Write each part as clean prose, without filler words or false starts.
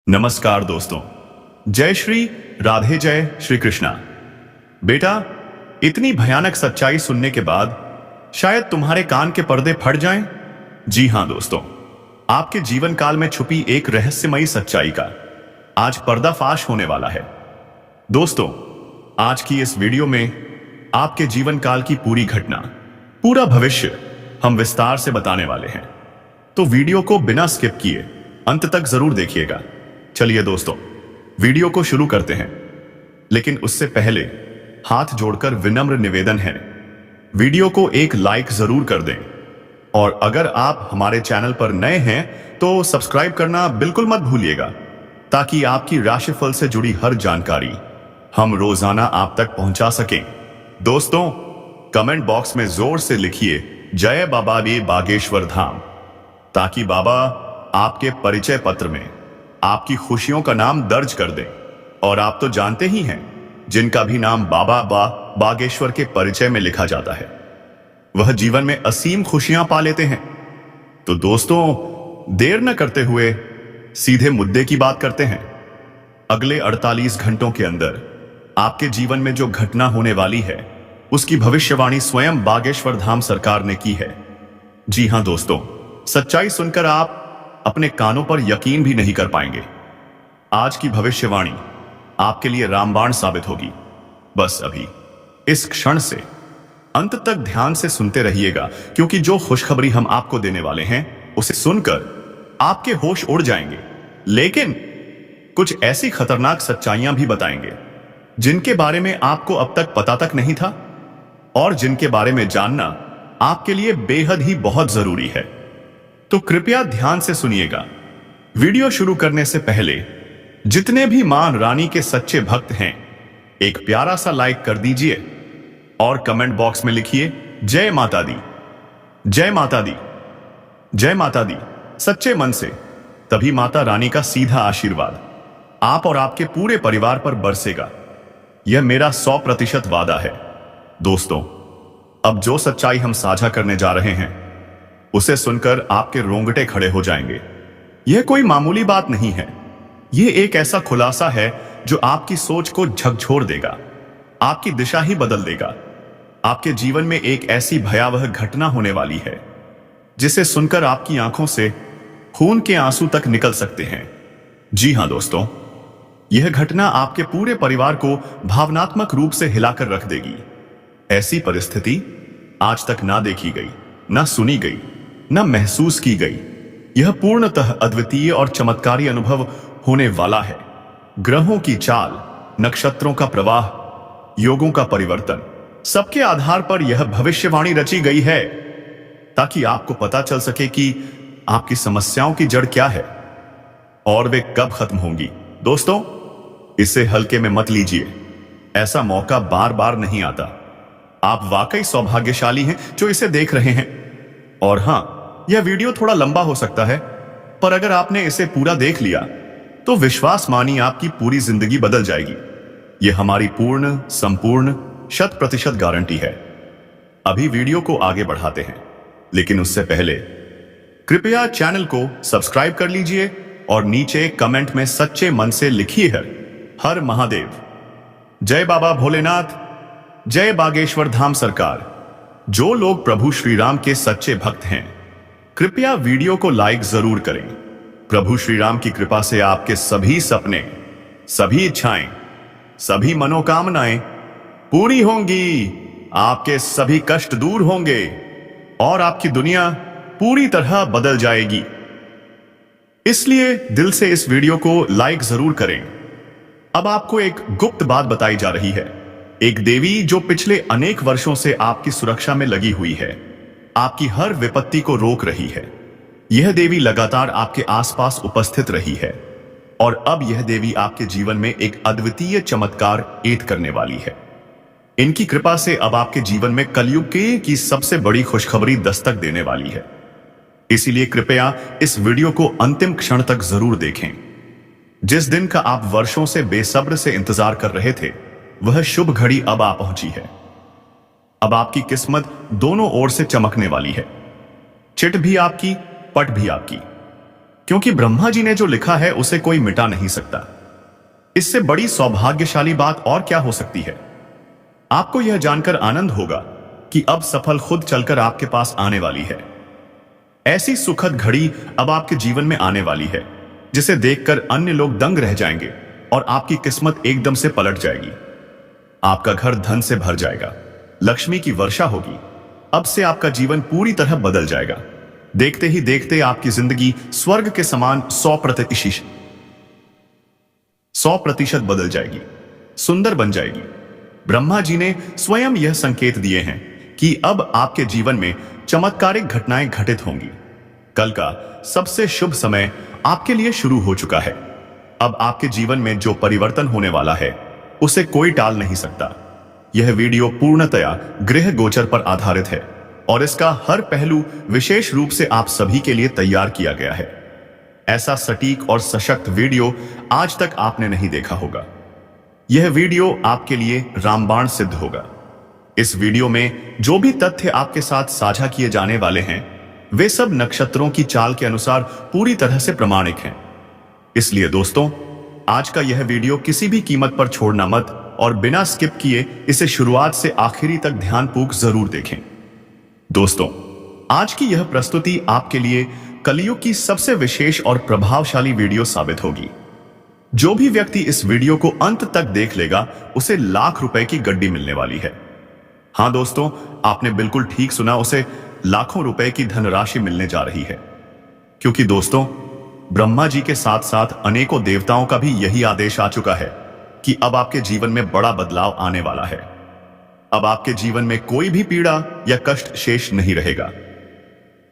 नमस्कार दोस्तों। जय श्री राधे, जय श्री कृष्णा। बेटा, इतनी भयानक सच्चाई सुनने के बाद शायद तुम्हारे कान के पर्दे फट जाएं। जी हां दोस्तों, आपके जीवन काल में छुपी एक रहस्यमयी सच्चाई का आज पर्दाफाश होने वाला है। दोस्तों, आज की इस वीडियो में आपके जीवन काल की पूरी घटना, पूरा भविष्य हम विस्तार से बताने वाले हैं। तो वीडियो को बिना स्किप किए अंत तक जरूर देखिएगा। चलिए दोस्तों, वीडियो को शुरू करते हैं, लेकिन उससे पहले हाथ जोड़कर विनम्र निवेदन है, वीडियो को एक लाइक जरूर कर दें। और अगर आप हमारे चैनल पर नए हैं तो सब्सक्राइब करना बिल्कुल मत भूलिएगा, ताकि आपकी राशिफल से जुड़ी हर जानकारी हम रोजाना आप तक पहुंचा सकें। दोस्तों, कमेंट बॉक्स में जोर से लिखिए जय बाबा बे बागेश्वर धाम, ताकि बाबा आपके परिचय पत्र में आपकी खुशियों का नाम दर्ज कर दें। और आप तो जानते ही हैं, जिनका भी नाम बाबा बागेश्वर के परिचय में लिखा जाता है, वह जीवन में असीम खुशियां पा लेते हैं। तो दोस्तों, देर न करते हुए सीधे मुद्दे की बात करते हैं। अगले 48 घंटों के अंदर आपके जीवन में जो घटना होने वाली है, उसकी भविष्यवाणी स्वयं बागेश्वर धाम सरकार ने की है। जी हां दोस्तों, सच्चाई सुनकर आप अपने कानों पर यकीन भी नहीं कर पाएंगे। आज की भविष्यवाणी आपके लिए रामबाण साबित होगी। बस अभी इस क्षण से अंत तक ध्यान से सुनते रहिएगा, क्योंकि जो खुशखबरी हम आपको देने वाले हैं, उसे सुनकर आपके होश उड़ जाएंगे। लेकिन कुछ ऐसी खतरनाक सच्चाइयां भी बताएंगे, जिनके बारे में आपको अब तक पता तक नहीं था, और जिनके बारे में जानना आपके लिए बेहद ही बहुत जरूरी है। तो कृपया ध्यान से सुनिएगा। वीडियो शुरू करने से पहले जितने भी मां रानी के सच्चे भक्त हैं, एक प्यारा सा लाइक कर दीजिए और कमेंट बॉक्स में लिखिए जय माता दी, जय माता दी, जय माता दी सच्चे मन से। तभी माता रानी का सीधा आशीर्वाद आप और आपके पूरे परिवार पर बरसेगा। यह मेरा 100% वादा है। दोस्तों, अब जो सच्चाई हम साझा करने जा रहे हैं, उसे सुनकर आपके रोंगटे खड़े हो जाएंगे। यह कोई मामूली बात नहीं है। यह एक ऐसा खुलासा है जो आपकी सोच को झकझोर देगा, आपकी दिशा ही बदल देगा। आपके जीवन में एक ऐसी भयावह घटना होने वाली है, जिसे सुनकर आपकी आंखों से खून के आंसू तक निकल सकते हैं। जी हां दोस्तों, यह घटना आपके पूरे परिवार को भावनात्मक रूप से हिलाकर रख देगी। ऐसी परिस्थिति आज तक ना देखी गई, ना सुनी गई, न महसूस की गई। यह पूर्णतः अद्वितीय और चमत्कारी अनुभव होने वाला है। ग्रहों की चाल, नक्षत्रों का प्रवाह, योगों का परिवर्तन, सबके आधार पर यह भविष्यवाणी रची गई है, ताकि आपको पता चल सके कि आपकी समस्याओं की जड़ क्या है और वे कब खत्म होंगी। दोस्तों, इसे हल्के में मत लीजिए। ऐसा मौका बार बार नहीं आता। आप वाकई सौभाग्यशाली हैं जो इसे देख रहे हैं। और हां, यह वीडियो थोड़ा लंबा हो सकता है, पर अगर आपने इसे पूरा देख लिया तो विश्वास मानिए आपकी पूरी जिंदगी बदल जाएगी। यह हमारी पूर्ण, संपूर्ण, 100% गारंटी है। अभी वीडियो को आगे बढ़ाते हैं, लेकिन उससे पहले कृपया चैनल को सब्सक्राइब कर लीजिए और नीचे कमेंट में सच्चे मन से लिखिए हर महादेव, जय बाबा भोलेनाथ, जय बागेश्वर धाम सरकार। जो लोग प्रभु श्री राम के सच्चे भक्त हैं, कृपया वीडियो को लाइक जरूर करें। प्रभु श्री राम की कृपा से आपके सभी सपने, सभी इच्छाएं, सभी मनोकामनाएं पूरी होंगी। आपके सभी कष्ट दूर होंगे और आपकी दुनिया पूरी तरह बदल जाएगी। इसलिए दिल से इस वीडियो को लाइक जरूर करें। अब आपको एक गुप्त बात बताई जा रही है। एक देवी जो पिछले अनेक वर्षों से आपकी सुरक्षा में लगी हुई है, आपकी हर विपत्ति को रोक रही है। यह देवी लगातार आपके आसपास उपस्थित रही है, और अब यह देवी आपके जीवन में एक अद्वितीय चमत्कार ऐड करने वाली है। इनकी कृपा से अब आपके जीवन में कलयुग की सबसे बड़ी खुशखबरी दस्तक देने वाली है। इसीलिए कृपया इस वीडियो को अंतिम क्षण तक जरूर देखें। जिस दिन का आप वर्षों से बेसब्र से इंतजार कर रहे थे, वह शुभ घड़ी अब आ पहुंची है। अब आपकी किस्मत दोनों ओर से चमकने वाली है। चिट भी आपकी, पट भी आपकी। क्योंकि ब्रह्मा जी ने जो लिखा है उसे कोई मिटा नहीं सकता। इससे बड़ी सौभाग्यशाली बात और क्या हो सकती है। आपको यह जानकर आनंद होगा कि अब सफल खुद चलकर आपके पास आने वाली है। ऐसी सुखद घड़ी अब आपके जीवन में आने वाली है जिसे देखकर अन्य लोग दंग रह जाएंगे और आपकी किस्मत एकदम से पलट जाएगी। आपका घर धन से भर जाएगा, लक्ष्मी की वर्षा होगी। अब से आपका जीवन पूरी तरह बदल जाएगा। देखते ही देखते आपकी जिंदगी स्वर्ग के समान 100% बदल जाएगी, सुंदर बन जाएगी। ब्रह्मा जी ने स्वयं यह संकेत दिए हैं कि अब आपके जीवन में चमत्कारिक घटनाएं घटित होंगी। कल का सबसे शुभ समय आपके लिए शुरू हो चुका है। अब आपके जीवन में जो परिवर्तन होने वाला है उसे कोई टाल नहीं सकता। यह वीडियो पूर्णतया गृह गोचर पर आधारित है और इसका हर पहलू विशेष रूप से आप सभी के लिए तैयार किया गया है। ऐसा सटीक और सशक्त वीडियो आज तक आपने नहीं देखा होगा। यह वीडियो आपके लिए रामबाण सिद्ध होगा। इस वीडियो में जो भी तथ्य आपके साथ साझा किए जाने वाले हैं वे सब नक्षत्रों की चाल के अनुसार पूरी तरह से प्रमाणिक हैं। इसलिए दोस्तों, आज का यह वीडियो किसी भी कीमत पर छोड़ना मत और बिना स्किप किए इसे शुरुआत से आखिरी तक ध्यानपूर्वक जरूर देखें। दोस्तों, आज की यह प्रस्तुति आपके लिए कलयुग की सबसे विशेष और प्रभावशाली वीडियो साबित होगी। जो भी व्यक्ति इस वीडियो को अंत तक देख लेगा उसे लाख रुपए की गड्डी मिलने वाली है। हां दोस्तों, आपने बिल्कुल ठीक सुना, उसे लाखों रुपए की धनराशि मिलने जा रही है। क्योंकि दोस्तों, ब्रह्मा जी के साथ साथ अनेकों देवताओं का भी यही आदेश आ चुका है कि अब आपके जीवन में बड़ा बदलाव आने वाला है। अब आपके जीवन में कोई भी पीड़ा या कष्ट शेष नहीं रहेगा।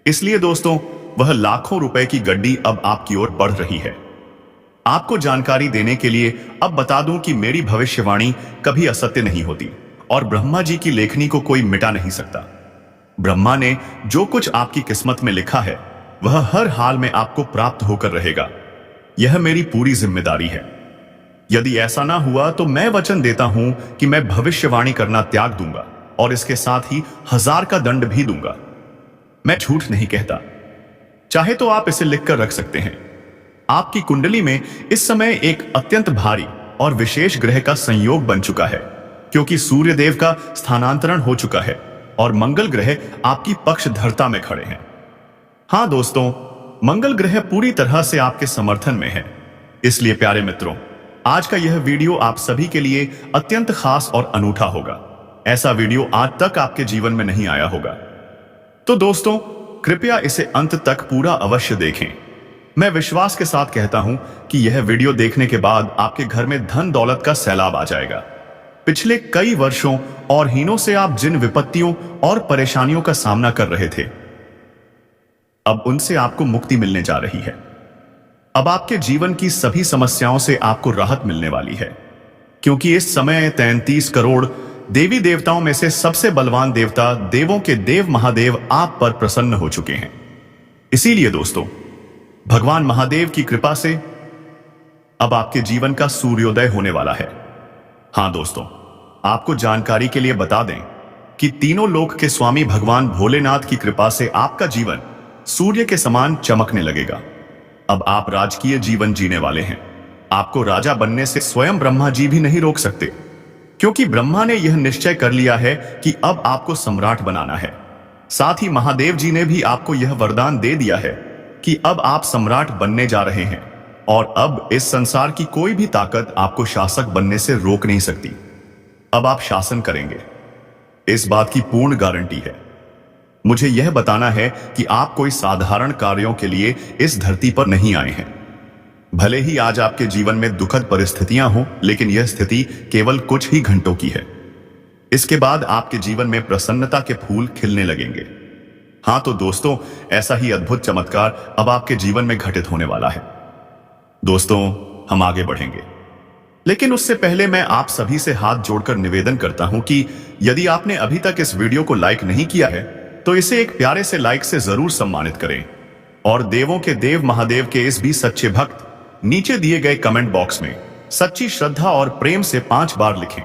इसलिए दोस्तों, वह लाखों रुपए की गड्डी अब आपकी ओर बढ़ रही है। आपको जानकारी देने के लिए अब बता दूं कि मेरी भविष्यवाणी कभी असत्य नहीं होती और ब्रह्मा जी की लेखनी को कोई मिटा नहीं सकता। ब्रह्मा ने जो कुछ आपकी किस्मत में लिखा है वह हर हाल में आपको प्राप्त होकर रहेगा। यह मेरी पूरी जिम्मेदारी है। यदि ऐसा ना हुआ तो मैं वचन देता हूं कि मैं भविष्यवाणी करना त्याग दूंगा और इसके साथ ही 1000 का दंड भी दूंगा। मैं झूठ नहीं कहता। चाहे तो आप इसे लिखकर रख सकते हैं। आपकी कुंडली में इस समय एक अत्यंत भारी और विशेष ग्रह का संयोग बन चुका है, क्योंकि सूर्य देव का स्थानांतरण हो चुका है और मंगल ग्रह आपकी पक्षधरता में खड़े हैं। हां दोस्तों, मंगल ग्रह पूरी तरह से आपके समर्थन में है। इसलिए प्यारे मित्रों, आज का यह वीडियो आप सभी के लिए अत्यंत खास और अनूठा होगा। ऐसा वीडियो आज तक आपके जीवन में नहीं आया होगा। तो दोस्तों, कृपया इसे अंत तक पूरा अवश्य देखें। मैं विश्वास के साथ कहता हूं कि यह वीडियो देखने के बाद आपके घर में धन दौलत का सैलाब आ जाएगा। पिछले कई वर्षों और हीनों से आप जिन विपत्तियों और परेशानियों का सामना कर रहे थे, अब उनसे आपको मुक्ति मिलने जा रही है। अब आपके जीवन की सभी समस्याओं से आपको राहत मिलने वाली है, क्योंकि इस समय 33 करोड़ देवी देवताओं में से सबसे बलवान देवता, देवों के देव महादेव आप पर प्रसन्न हो चुके हैं। इसीलिए दोस्तों, भगवान महादेव की कृपा से अब आपके जीवन का सूर्योदय होने वाला है। हां दोस्तों, आपको जानकारी के लिए बता दें कि तीनों लोक के स्वामी भगवान भोलेनाथ की कृपा से आपका जीवन सूर्य के समान चमकने लगेगा। अब आप राजकीय जीवन जीने वाले हैं। आपको राजा बनने से स्वयं ब्रह्मा जी भी नहीं रोक सकते, क्योंकि ब्रह्मा ने यह निश्चय कर लिया है कि अब आपको सम्राट बनाना है। साथ ही महादेव जी ने भी आपको यह वरदान दे दिया है कि अब आप सम्राट बनने जा रहे हैं और अब इस संसार की कोई भी ताकत आपको शासक बनने से रोक नहीं सकती। अब आप शासन करेंगे, इस बात की पूर्ण गारंटी है। मुझे यह बताना है कि आप कोई साधारण कार्यों के लिए इस धरती पर नहीं आए हैं। भले ही आज आपके जीवन में दुखद परिस्थितियां हों, लेकिन यह स्थिति केवल कुछ ही घंटों की है। इसके बाद आपके जीवन में प्रसन्नता के फूल खिलने लगेंगे। हां तो दोस्तों, ऐसा ही अद्भुत चमत्कार अब आपके जीवन में घटित होने वाला है। दोस्तों, हम आगे बढ़ेंगे, लेकिन उससे पहले मैं आप सभी से हाथ जोड़कर निवेदन करता हूं कि यदि आपने अभी तक इस वीडियो को लाइक नहीं किया है तो इसे एक प्यारे से लाइक से जरूर सम्मानित करें और देवों के देव महादेव के इस भी सच्चे भक्त नीचे दिए गए कमेंट बॉक्स में सच्ची श्रद्धा और प्रेम से 5 बार लिखें,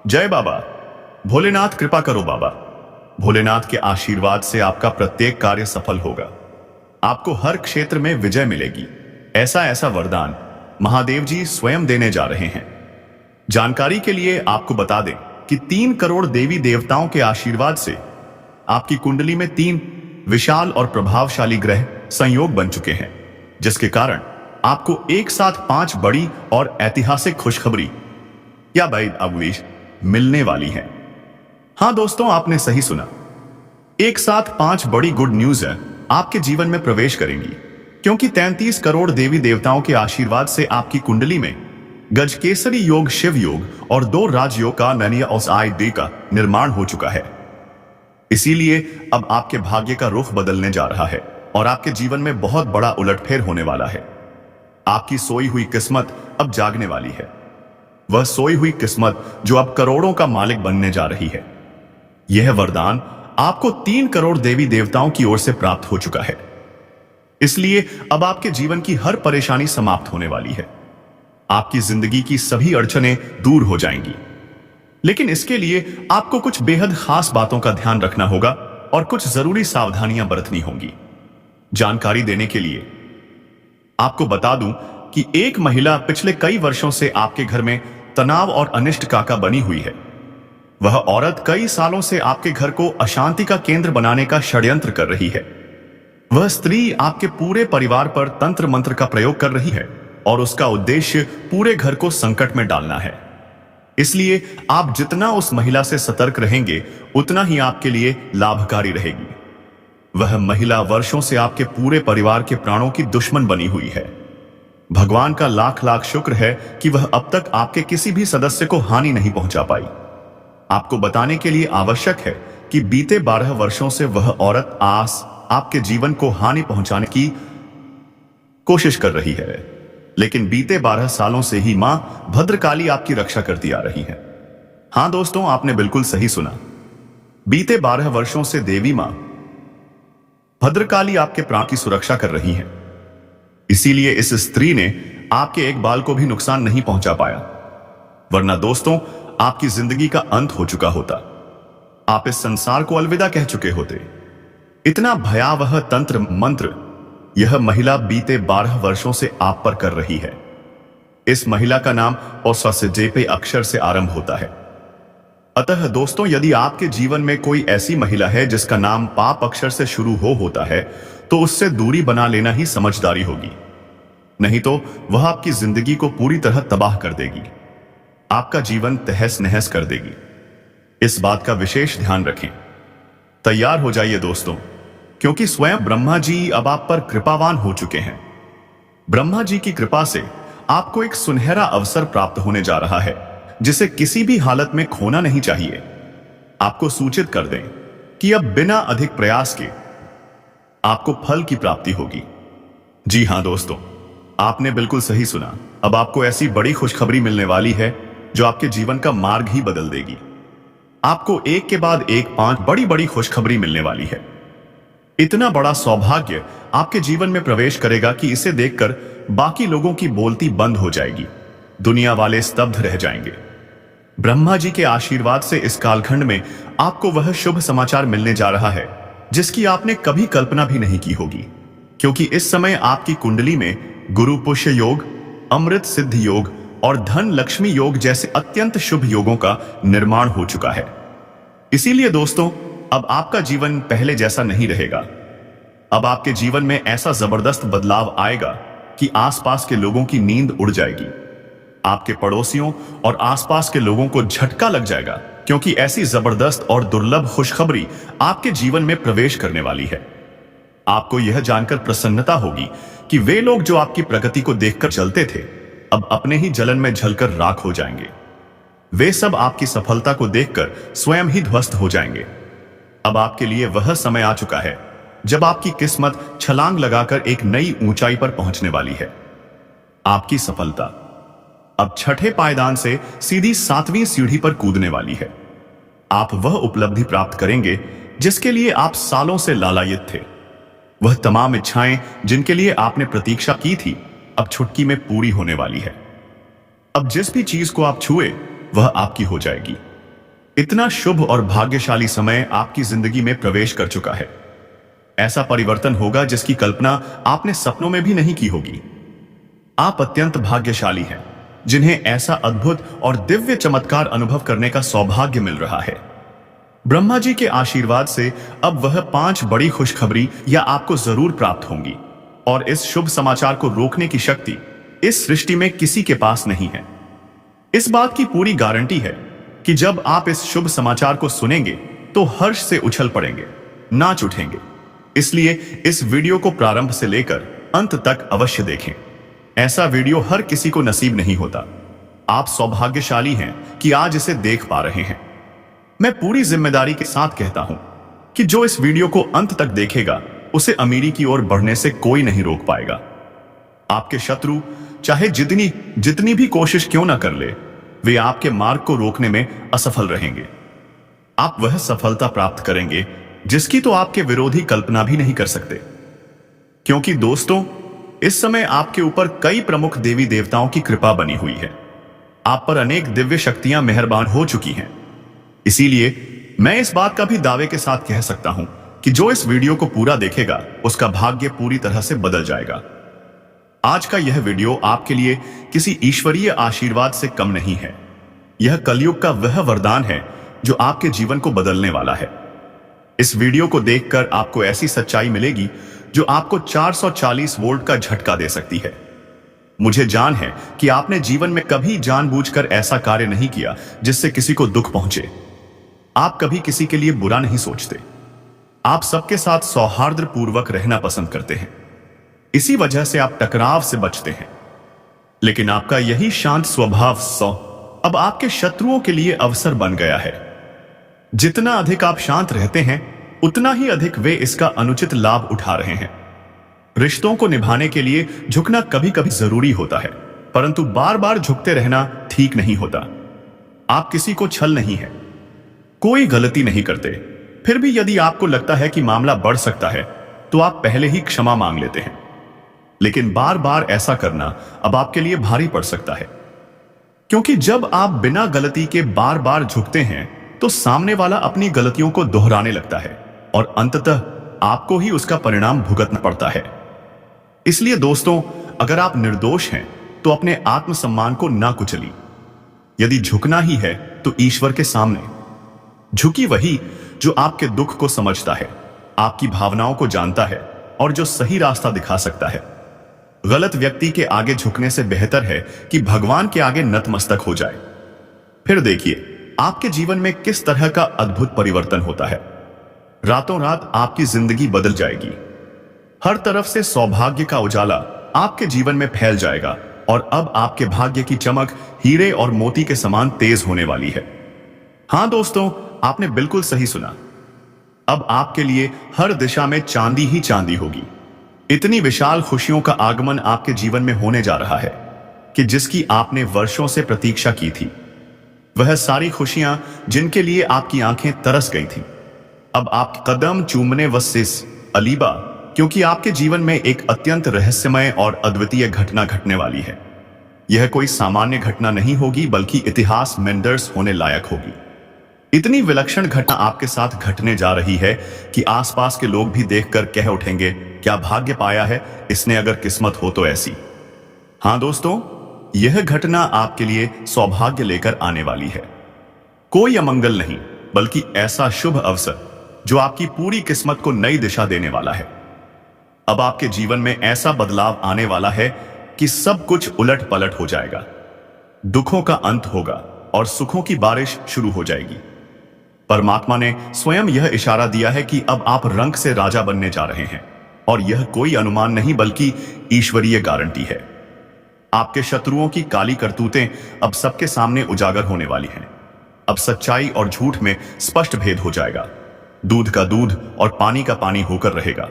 जय बाबा भोलेनाथ, कृपा करो बाबा। भोलेनाथ के आशीर्वाद से आपका प्रत्येक कार्य सफल होगा। आपको हर क्षेत्र में विजय मिलेगी। ऐसा ऐसा वरदान महादेव जी स्वयं देने जा रहे हैं। जानकारी के लिए आपको बता दें कि 3 करोड़ देवी देवताओं के आशीर्वाद से आपकी कुंडली में 3 विशाल और प्रभावशाली ग्रह संयोग बन चुके हैं, जिसके कारण आपको एक साथ 5 बड़ी और ऐतिहासिक खुशखबरी या वैध आवेश मिलने वाली है। हां दोस्तों, आपने सही सुना। एक साथ 5 बड़ी गुड न्यूज है आपके जीवन में प्रवेश करेंगी, क्योंकि 33 करोड़ देवी देवताओं के आशीर्वाद से आपकी कुंडली में गजकेसरी योग, शिव योग और 2 राजयोग का का निर्माण हो चुका है। इसीलिए अब आपके भाग्य का रुख बदलने जा रहा है और आपके जीवन में बहुत बड़ा उलटफेर होने वाला है। आपकी सोई हुई किस्मत अब जागने वाली है। वह सोई हुई किस्मत जो अब करोड़ों का मालिक बनने जा रही है। यह वरदान आपको 3 करोड़ देवी देवताओं की ओर से प्राप्त हो चुका है। इसलिए अब आपके जीवन की हर परेशानी समाप्त होने वाली है। आपकी जिंदगी की सभी अड़चनें दूर हो जाएंगी। लेकिन इसके लिए आपको कुछ बेहद खास बातों का ध्यान रखना होगा और कुछ जरूरी सावधानियां बरतनी होंगी। जानकारी देने के लिए आपको बता दूं कि एक महिला पिछले कई वर्षों से आपके घर में तनाव और अनिष्ट काका बनी हुई है। वह औरत कई सालों से आपके घर को अशांति का केंद्र बनाने का षड्यंत्र कर रही है। वह स्त्री आपके पूरे परिवार पर तंत्र मंत्र का प्रयोग कर रही है और उसका उद्देश्य पूरे घर को संकट में डालना है। इसलिए आप जितना उस महिला से सतर्क रहेंगे, उतना ही आपके लिए लाभकारी रहेगी। वह महिला वर्षों से आपके पूरे परिवार के प्राणों की दुश्मन बनी हुई है। भगवान का लाख लाख शुक्र है कि वह अब तक आपके किसी भी सदस्य को हानि नहीं पहुंचा पाई। आपको बताने के लिए आवश्यक है कि बीते 12 वर्षों से वह औरत आपके जीवन को हानि पहुंचाने की कोशिश कर रही है, लेकिन बीते 12 सालों से ही मां भद्रकाली आपकी रक्षा करती आ रही है। हां दोस्तों, आपने बिल्कुल सही सुना। बीते 12 वर्षों से देवी मां भद्रकाली आपके प्राण की सुरक्षा कर रही है। इसीलिए इस स्त्री ने आपके एक बाल को भी नुकसान नहीं पहुंचा पाया, वरना दोस्तों आपकी जिंदगी का अंत हो चुका होता। आप इस संसार को अलविदा कह चुके होते। इतना भयावह तंत्र मंत्र यह महिला बीते 12 वर्षों से आप पर कर रही है। इस महिला का नाम औसा से जेपे अक्षर से आरंभ होता है। अतः दोस्तों, यदि आपके जीवन में कोई ऐसी महिला है जिसका नाम पाप अक्षर से शुरू होता है, तो उससे दूरी बना लेना ही समझदारी होगी। नहीं तो वह आपकी जिंदगी को पूरी तरह तबाह कर देगी, आपका जीवन तहस नहस कर देगी। इस बात का विशेष ध्यान रखें। तैयार हो जाइए दोस्तों, क्योंकि स्वयं ब्रह्मा जी अब आप पर कृपावान हो चुके हैं। ब्रह्मा जी की कृपा से आपको एक सुनहरा अवसर प्राप्त होने जा रहा है, जिसे किसी भी हालत में खोना नहीं चाहिए। आपको सूचित कर दें कि अब बिना अधिक प्रयास के आपको फल की प्राप्ति होगी। जी हां दोस्तों, आपने बिल्कुल सही सुना। अब आपको ऐसी बड़ी खुशखबरी मिलने वाली है जो आपके जीवन का मार्ग ही बदल देगी। आपको एक के बाद एक 5 बड़ी बड़ी खुशखबरी मिलने वाली है। इतना बड़ा सौभाग्य आपके जीवन में प्रवेश करेगा कि इसे देखकर बाकी लोगों की बोलती बंद हो जाएगी। दुनिया वाले स्तब्ध रह जाएंगे। ब्रह्मा जी के आशीर्वाद से इस कालखंड में आपको वह शुभ समाचार मिलने जा रहा है जिसकी आपने कभी कल्पना भी नहीं की होगी, क्योंकि इस समय आपकी कुंडली में गुरु पुष्य योग, अमृत सिद्ध योग और धन लक्ष्मी योग जैसे अत्यंत शुभ योगों का निर्माण हो चुका है। इसीलिए दोस्तों, अब आपका जीवन पहले जैसा नहीं रहेगा। अब आपके जीवन में ऐसा जबरदस्त बदलाव आएगा कि आसपास के लोगों की नींद उड़ जाएगी। आपके पड़ोसियों और आसपास के लोगों को झटका लग जाएगा, क्योंकि ऐसी जबरदस्त और दुर्लभ खुशखबरी आपके जीवन में प्रवेश करने वाली है। आपको यह जानकर प्रसन्नता होगी कि वे लोग जो आपकी प्रगति को देखकर चलते थे, अब अपने ही जलन में जलकर राख हो जाएंगे। वे सब आपकी सफलता को देखकर स्वयं ही ध्वस्त हो जाएंगे। अब आपके लिए वह समय आ चुका है जब आपकी किस्मत छलांग लगाकर एक नई ऊंचाई पर पहुंचने वाली है। आपकी सफलता अब छठे पायदान से सीधी 7वीं सीढ़ी पर कूदने वाली है। आप वह उपलब्धि प्राप्त करेंगे जिसके लिए आप सालों से लालायित थे। वह तमाम इच्छाएं जिनके लिए आपने प्रतीक्षा की थी, अब चुटकी में पूरी होने वाली है। अब जिस भी चीज को आप छुए वह आपकी हो जाएगी। इतना शुभ और भाग्यशाली समय आपकी जिंदगी में प्रवेश कर चुका है। ऐसा परिवर्तन होगा जिसकी कल्पना आपने सपनों में भी नहीं की होगी। आप अत्यंत भाग्यशाली हैं जिन्हें ऐसा अद्भुत और दिव्य चमत्कार अनुभव करने का सौभाग्य मिल रहा है। ब्रह्मा जी के आशीर्वाद से अब वह 5 बड़ी खुशखबरी या आपको जरूर प्राप्त होंगी, और इस शुभ समाचार को रोकने की शक्ति इस सृष्टि में किसी के पास नहीं है। इस बात की पूरी गारंटी है कि जब आप इस शुभ समाचार को सुनेंगे तो हर्ष से उछल पड़ेंगे, नाच उठेंगे। इसलिए इस वीडियो को प्रारंभ से लेकर अंत तक अवश्य देखें। ऐसा वीडियो हर किसी को नसीब नहीं होता। आप सौभाग्यशाली हैं कि आज इसे देख पा रहे हैं। मैं पूरी जिम्मेदारी के साथ कहता हूं कि जो इस वीडियो को अंत तक देखेगा उसे अमीरी की ओर बढ़ने से कोई नहीं रोक पाएगा। आपके शत्रु चाहे जितनी भी कोशिश क्यों ना कर ले, वे आपके मार्ग को रोकने में असफल रहेंगे। आप वह सफलता प्राप्त करेंगे जिसकी तो आपके विरोधी कल्पना भी नहीं कर सकते। क्योंकि दोस्तों, इस समय आपके ऊपर कई प्रमुख देवी देवताओं की कृपा बनी हुई है। आप पर अनेक दिव्य शक्तियां मेहरबान हो चुकी हैं। इसीलिए मैं इस बात का भी दावे के साथ कह सकता हूं कि जो इस वीडियो को पूरा देखेगा उसका भाग्य पूरी तरह से बदल जाएगा। आज का यह वीडियो आपके लिए किसी ईश्वरीय आशीर्वाद से कम नहीं है। यह कलयुग का वह वरदान है जो आपके जीवन को बदलने वाला है। इस वीडियो को देखकर आपको ऐसी सच्चाई मिलेगी जो आपको 440 वोल्ट का झटका दे सकती है। मुझे जान है कि आपने जीवन में कभी जानबूझकर ऐसा कार्य नहीं किया जिससे किसी को दुख पहुंचे। आप कभी किसी के लिए बुरा नहीं सोचते। आप सबके साथ सौहार्दपूर्वक रहना पसंद करते हैं। इसी वजह से आप टकराव से बचते हैं। लेकिन आपका यही शांत स्वभाव अब आपके शत्रुओं के लिए अवसर बन गया है। जितना अधिक आप शांत रहते हैं उतना ही अधिक वे इसका अनुचित लाभ उठा रहे हैं। रिश्तों को निभाने के लिए झुकना कभी कभी जरूरी होता है, परंतु बार बार झुकते रहना ठीक नहीं होता। आप किसी को छल नहीं है, कोई गलती नहीं करते, फिर भी यदि आपको लगता है कि मामला बढ़ सकता है तो आप पहले ही क्षमा मांग लेते हैं। लेकिन बार बार ऐसा करना अब आपके लिए भारी पड़ सकता है, क्योंकि जब आप बिना गलती के बार बार झुकते हैं तो सामने वाला अपनी गलतियों को दोहराने लगता है और अंततः आपको ही उसका परिणाम भुगतना पड़ता है। इसलिए दोस्तों, अगर आप निर्दोष हैं तो अपने आत्मसम्मान को ना कुचलिए। यदि झुकना ही है तो ईश्वर के सामने झुकी वही जो आपके दुख को समझता है, आपकी भावनाओं को जानता है और जो सही रास्ता दिखा सकता है। गलत व्यक्ति के आगे झुकने से बेहतर है कि भगवान के आगे नतमस्तक हो जाए। फिर देखिए आपके जीवन में किस तरह का अद्भुत परिवर्तन होता है। रातों रात आपकी जिंदगी बदल जाएगी। हर तरफ से सौभाग्य का उजाला आपके जीवन में फैल जाएगा और अब आपके भाग्य की चमक हीरे और मोती के समान तेज होने वाली है। हां दोस्तों, आपने बिल्कुल सही सुना। अब आपके लिए हर दिशा में चांदी ही चांदी होगी। इतनी विशाल खुशियों का आगमन आपके जीवन में होने जा रहा है कि जिसकी आपने वर्षों से प्रतीक्षा की थी। वह सारी खुशियां जिनके लिए आपकी आंखें तरस गई थीं, अब आपके कदम चूमने वसिस अलीबा, क्योंकि आपके जीवन में एक अत्यंत रहस्यमय और अद्वितीय घटना घटने वाली है। यह कोई सामान्य घटना नहीं होगी, बल्कि इतिहास में दर्ज होने लायक होगी। इतनी विलक्षण घटना आपके साथ घटने जा रही है कि आसपास के लोग भी देखकर कह उठेंगे, क्या भाग्य पाया है इसने, अगर किस्मत हो तो ऐसी। हां दोस्तों, यह घटना आपके लिए सौभाग्य लेकर आने वाली है। कोई अमंगल नहीं, बल्कि ऐसा शुभ अवसर जो आपकी पूरी किस्मत को नई दिशा देने वाला है। अब आपके जीवन में ऐसा बदलाव आने वाला है कि सब कुछ उलट पलट हो जाएगा। दुखों का अंत होगा और सुखों की बारिश शुरू हो जाएगी। परमात्मा ने स्वयं यह इशारा दिया है कि अब आप रंग से राजा बनने जा रहे हैं, और यह कोई अनुमान नहीं बल्कि ईश्वरीय गारंटी है। आपके शत्रुओं की काली करतूतें अब सबके सामने उजागर होने वाली हैं। अब सच्चाई और झूठ में स्पष्ट भेद हो जाएगा। दूध का दूध और पानी का पानी होकर रहेगा।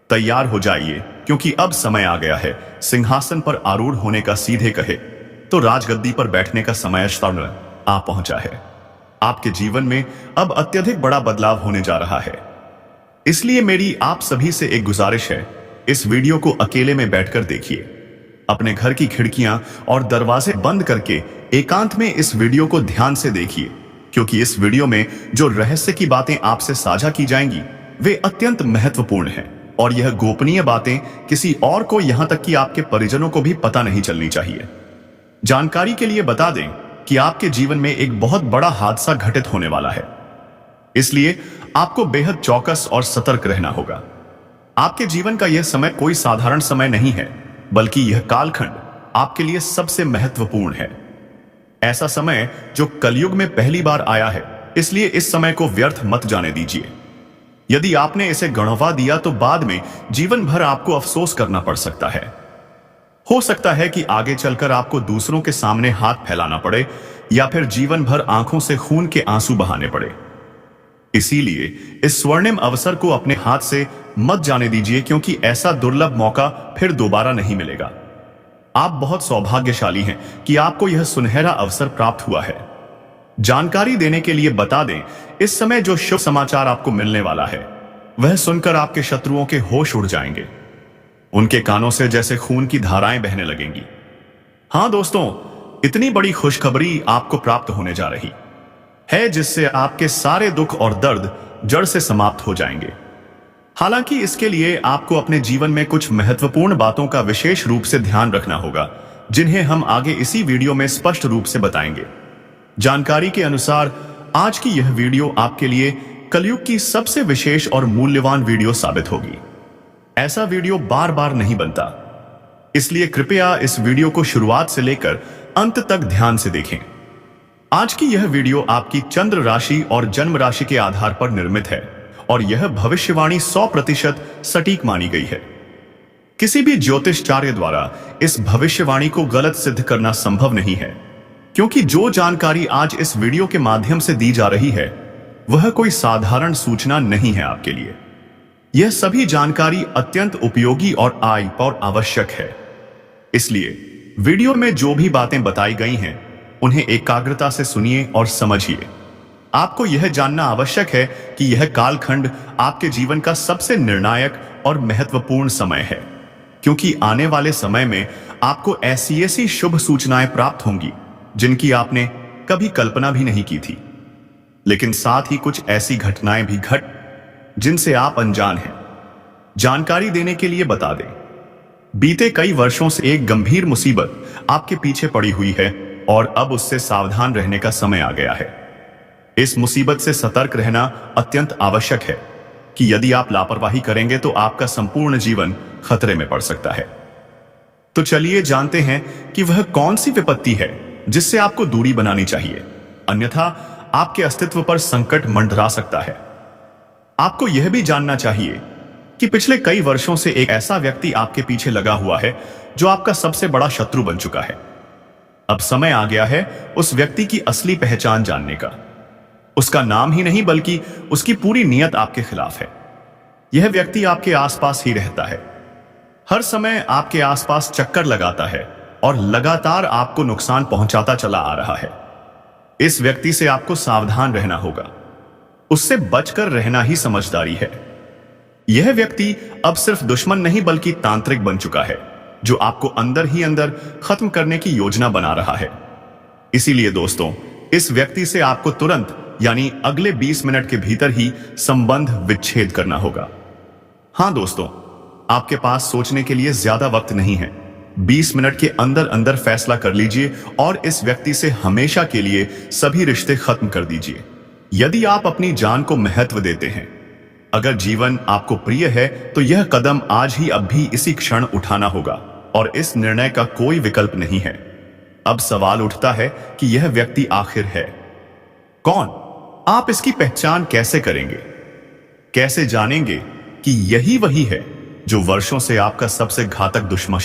तैयार हो जाइए, क्योंकि अब समय आ गया है सिंहासन पर आरूढ़ होने का, सीधे कहे तो राजगद्दी पर बैठने का समय आ पहुंचा है। आपके जीवन में अब अत्यधिक बड़ा बदलाव होने जा रहा है। इसलिए मेरी आप सभी से एक गुजारिश है, इस वीडियो को अकेले में बैठकर देखिए। अपने घर की खिड़कियां और दरवाजे बंद करके एकांत में इस वीडियो को ध्यान से देखिए, क्योंकि इस वीडियो में जो रहस्य की बातें आपसे साझा की जाएंगी वे अत्यंत महत्वपूर्ण हैं और यह गोपनीय बातें किसी और को, यहां तक कि आपके परिजनों को भी पता नहीं चलनी चाहिए। जानकारी के लिए बता दें कि आपके जीवन में एक बहुत बड़ा हादसा घटित होने वाला है, इसलिए आपको बेहद चौकस और सतर्क रहना होगा। आपके जीवन का यह समय कोई साधारण समय नहीं है, बल्कि यह कालखंड आपके लिए सबसे महत्वपूर्ण है। ऐसा समय जो कलयुग में पहली बार आया है, इसलिए इस समय को व्यर्थ मत जाने दीजिए। यदि आपने इसे गणवा दिया तो बाद में जीवन भर आपको अफसोस करना पड़ सकता है। हो सकता है कि आगे चलकर आपको दूसरों के सामने हाथ फैलाना पड़े या फिर जीवन भर आंखों से खून के आंसू बहाने पड़े। इसीलिए इस स्वर्णिम अवसर को अपने हाथ से मत जाने दीजिए, क्योंकि ऐसा दुर्लभ मौका फिर दोबारा नहीं मिलेगा। आप बहुत सौभाग्यशाली हैं कि आपको यह सुनहरा अवसर प्राप्त हुआ है। जानकारी देने के लिए बता दें, इस समय जो शुभ समाचार आपको मिलने वाला है, वह सुनकर आपके शत्रुओं के होश उड़ जाएंगे। उनके कानों से जैसे खून की धाराएं बहने लगेंगी। हां दोस्तों, इतनी बड़ी खुशखबरी आपको प्राप्त होने जा रही है जिससे आपके सारे दुख और दर्द जड़ से समाप्त हो जाएंगे। हालांकि इसके लिए आपको अपने जीवन में कुछ महत्वपूर्ण बातों का विशेष रूप से ध्यान रखना होगा, जिन्हें हम आगे इसी वीडियो में स्पष्ट रूप से बताएंगे। जानकारी के अनुसार आज की यह वीडियो आपके लिए कलयुग की सबसे विशेष और मूल्यवान वीडियो साबित होगी। ऐसा वीडियो बार बार नहीं बनता, इसलिए कृपया इस वीडियो को शुरुआत से लेकर अंत तक ध्यान से देखें। आज की यह वीडियो आपकी चंद्र राशि और जन्म राशि के आधार पर निर्मित है और यह भविष्यवाणी 100% सटीक मानी गई है। किसी भी ज्योतिषाचार्य द्वारा इस भविष्यवाणी को गलत सिद्ध करना संभव नहीं है, क्योंकि जो जानकारी आज इस वीडियो के माध्यम से दी जा रही है वह कोई साधारण सूचना नहीं है आपके लिए। यह सभी जानकारी अत्यंत उपयोगी और आवश्यक है। इसलिए वीडियो में जो भी बातें बताई गई हैं उन्हें एकाग्रता से सुनिए और समझिए। आपको यह जानना आवश्यक है कि यह कालखंड आपके जीवन का सबसे निर्णायक और महत्वपूर्ण समय है, क्योंकि आने वाले समय में आपको ऐसी शुभ सूचनाएं प्राप्त होंगी जिनकी आपने कभी कल्पना भी नहीं की थी। लेकिन साथ ही कुछ ऐसी घटनाएं भी जिनसे आप अनजान हैं। जानकारी देने के लिए बता दें, बीते कई वर्षों से एक गंभीर मुसीबत आपके पीछे पड़ी हुई है और अब उससे सावधान रहने का समय आ गया है। इस मुसीबत से सतर्क रहना अत्यंत आवश्यक है कि यदि आप लापरवाही करेंगे तो आपका संपूर्ण जीवन खतरे में पड़ सकता है। तो चलिए जानते हैं कि वह कौन सी विपत्ति है जिससे आपको दूरी बनानी चाहिए, अन्यथा आपके अस्तित्व पर संकट मंडरा सकता है। आपको यह भी जानना चाहिए कि पिछले कई वर्षों से एक ऐसा व्यक्ति आपके पीछे लगा हुआ है जो आपका सबसे बड़ा शत्रु बन चुका है। अब समय आ गया है उस व्यक्ति की असली पहचान जानने का। उसका नाम ही नहीं बल्कि उसकी पूरी नीयत आपके खिलाफ है। यह व्यक्ति आपके आसपास ही रहता है, हर समय आपके आसपास चक्कर लगाता है और लगातार आपको नुकसान पहुंचाता चला आ रहा है। इस व्यक्ति से आपको सावधान रहना होगा, उससे बचकर रहना ही समझदारी है। यह व्यक्ति अब सिर्फ दुश्मन नहीं बल्कि तांत्रिक बन चुका है, जो आपको अंदर ही अंदर खत्म करने की योजना बना रहा है। इसीलिए दोस्तों, इस व्यक्ति से आपको तुरंत यानी अगले 20 मिनट के भीतर ही संबंध विच्छेद करना होगा। हां दोस्तों, आपके पास सोचने के लिए ज्यादा वक्त नहीं है। 20 मिनट के अंदर अंदर फैसला कर लीजिए और इस व्यक्ति से हमेशा के लिए सभी रिश्ते खत्म कर दीजिए। यदि आप अपनी जान को महत्व देते हैं, अगर जीवन आपको प्रिय है, तो यह कदम आज ही अब भी इसी क्षण उठाना होगा और इस निर्णय का कोई विकल्प नहीं है। अब सवाल उठता है कि यह व्यक्ति आखिर है कौन? आप इसकी पहचान कैसे करेंगे? कैसे जानेंगे कि यही वही है जो वर्षों से आपका सबसे घातक दुश्मन